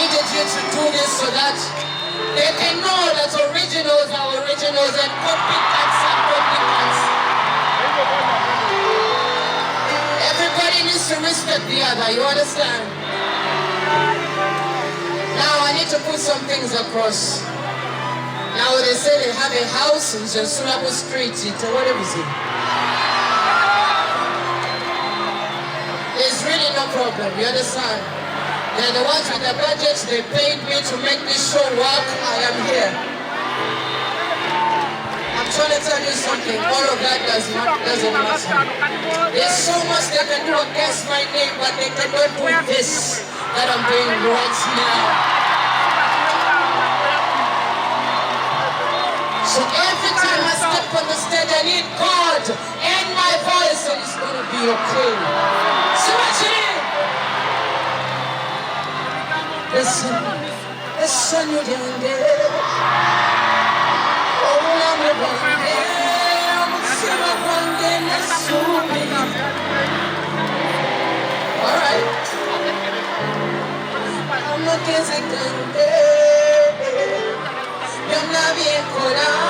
needed you to do this so that they can know that originals are originals and copycats are copycats. Everybody needs to respect the other, you understand? Now I need to put some things across. Now they say they have a house in Surabo Street, whatever is it? There's really no problem, you understand? They're the ones with the budget, they paid me to make this show work, I am here. I'm trying to tell you something, all of that doesn't matter. There's so much they can do against my name, but they cannot do this that I'm doing right now. So every time I step on the stage, I need God and my voice, and it's going to be okay. So what you need? Listen, you down there. Oh, I'm a one day. I'm a silver one day. Listen me. All right. I'm not getting down there. You're not being caught out.